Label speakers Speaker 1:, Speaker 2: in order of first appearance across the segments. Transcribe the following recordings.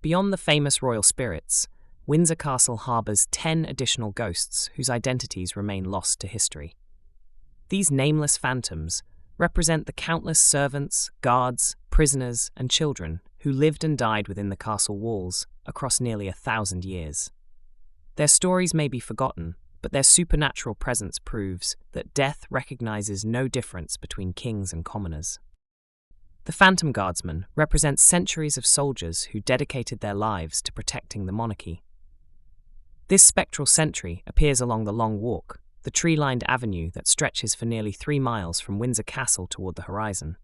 Speaker 1: Beyond the famous royal spirits, Windsor Castle harbours 10 additional ghosts whose identities remain lost to history. These nameless phantoms represent the countless servants, guards, prisoners, and children who lived and died within the castle walls across nearly 1,000 years. Their stories may be forgotten, but their supernatural presence proves that death recognizes no difference between kings and commoners. The Phantom Guardsmen represent centuries of soldiers who dedicated their lives to protecting the monarchy. This spectral sentry appears along the Long Walk, the tree-lined avenue that stretches for nearly 3 miles from Windsor Castle toward the horizon.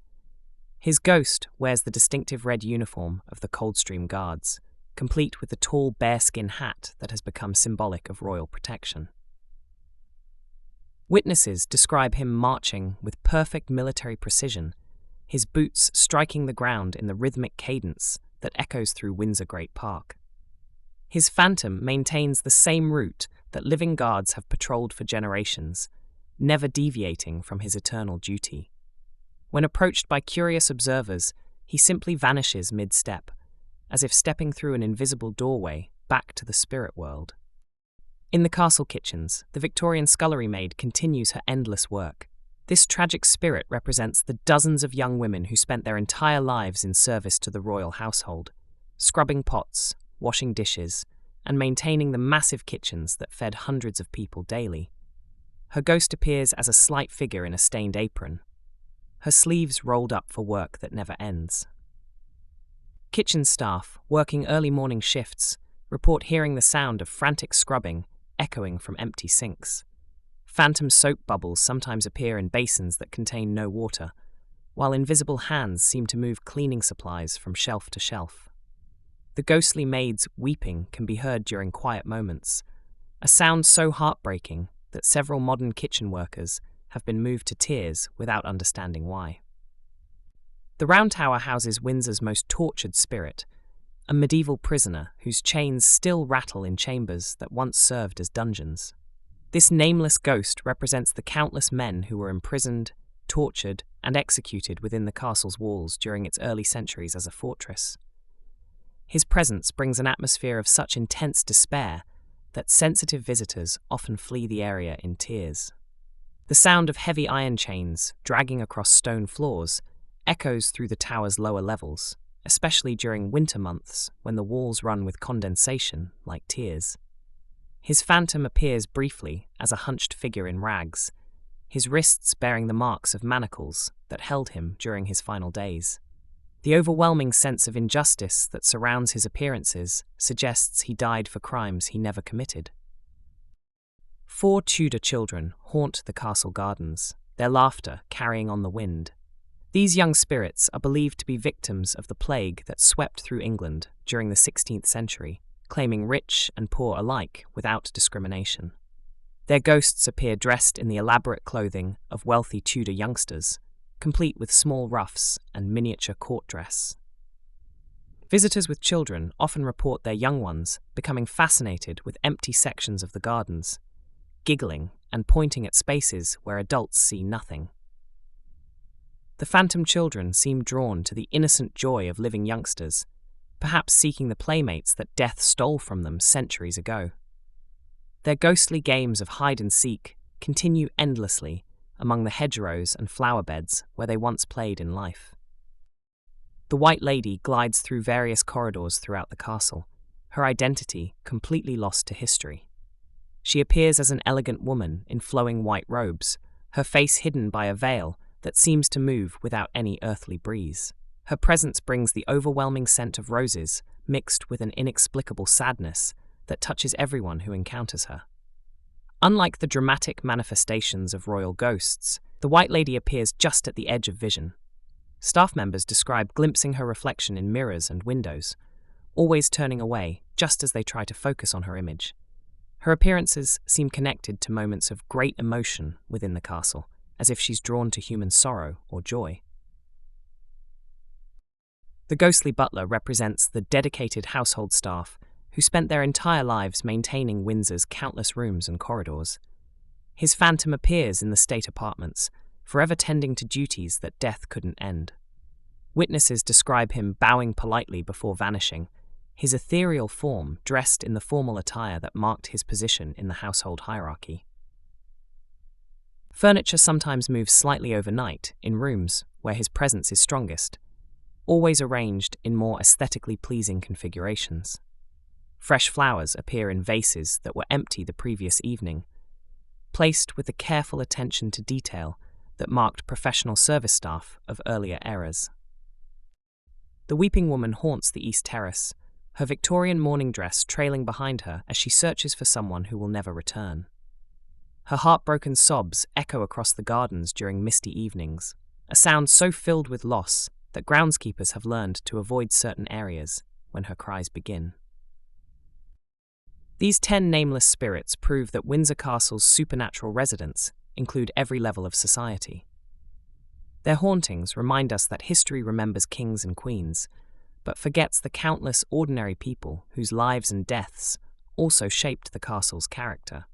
Speaker 1: His ghost wears the distinctive red uniform of the Coldstream Guards, complete with the tall bearskin hat that has become symbolic of royal protection. Witnesses describe him marching with perfect military precision, his boots striking the ground in the rhythmic cadence that echoes through Windsor Great Park. His phantom maintains the same route that living guards have patrolled for generations, never deviating from his eternal duty. When approached by curious observers, he simply vanishes mid-step, as if stepping through an invisible doorway back to the spirit world. In the castle kitchens, the Victorian scullery maid continues her endless work. This tragic spirit represents the dozens of young women who spent their entire lives in service to the royal household, scrubbing pots, washing dishes, and maintaining the massive kitchens that fed hundreds of people daily. Her ghost appears as a slight figure in a stained apron, her sleeves rolled up for work that never ends. Kitchen staff, working early morning shifts, report hearing the sound of frantic scrubbing echoing from empty sinks. Phantom soap bubbles sometimes appear in basins that contain no water, while invisible hands seem to move cleaning supplies from shelf to shelf. The ghostly maid's weeping can be heard during quiet moments, a sound so heartbreaking that several modern kitchen workers have been moved to tears without understanding why. The Round Tower houses Windsor's most tortured spirit, a medieval prisoner whose chains still rattle in chambers that once served as dungeons. This nameless ghost represents the countless men who were imprisoned, tortured, and executed within the castle's walls during its early centuries as a fortress. His presence brings an atmosphere of such intense despair that sensitive visitors often flee the area in tears. The sound of heavy iron chains dragging across stone floors echoes through the tower's lower levels, especially during winter months when the walls run with condensation like tears. His phantom appears briefly as a hunched figure in rags, his wrists bearing the marks of manacles that held him during his final days. The overwhelming sense of injustice that surrounds his appearances suggests he died for crimes he never committed. 4 Tudor children haunt the castle gardens, their laughter carrying on the wind. These young spirits are believed to be victims of the plague that swept through England during the 16th century, claiming rich and poor alike without discrimination. Their ghosts appear dressed in the elaborate clothing of wealthy Tudor youngsters, complete with small ruffs and miniature court dress. Visitors with children often report their young ones becoming fascinated with empty sections of the gardens, giggling and pointing at spaces where adults see nothing. The phantom children seem drawn to the innocent joy of living youngsters, perhaps seeking the playmates that death stole from them centuries ago. Their ghostly games of hide-and-seek continue endlessly among the hedgerows and flower beds where they once played in life. The White Lady glides through various corridors throughout the castle, her identity completely lost to history. She appears as an elegant woman in flowing white robes, her face hidden by a veil that seems to move without any earthly breeze. Her presence brings the overwhelming scent of roses mixed with an inexplicable sadness that touches everyone who encounters her. Unlike the dramatic manifestations of royal ghosts, the White Lady appears just at the edge of vision. Staff members describe glimpsing her reflection in mirrors and windows, always turning away just as they try to focus on her image. Her appearances seem connected to moments of great emotion within the castle, as if she's drawn to human sorrow or joy. The ghostly butler represents the dedicated household staff who spent their entire lives maintaining Windsor's countless rooms and corridors. His phantom appears in the state apartments, forever tending to duties that death couldn't end. Witnesses describe him bowing politely before vanishing, his ethereal form dressed in the formal attire that marked his position in the household hierarchy. Furniture sometimes moves slightly overnight in rooms where his presence is strongest, always arranged in more aesthetically pleasing configurations. Fresh flowers appear in vases that were empty the previous evening, placed with the careful attention to detail that marked professional service staff of earlier eras. The weeping woman haunts the East Terrace, her Victorian mourning dress trailing behind her as she searches for someone who will never return. Her heartbroken sobs echo across the gardens during misty evenings, a sound so filled with loss that groundskeepers have learned to avoid certain areas when her cries begin. These 10 nameless spirits prove that Windsor Castle's supernatural residents include every level of society. Their hauntings remind us that history remembers kings and queens, but forgets the countless ordinary people whose lives and deaths also shaped the castle's character.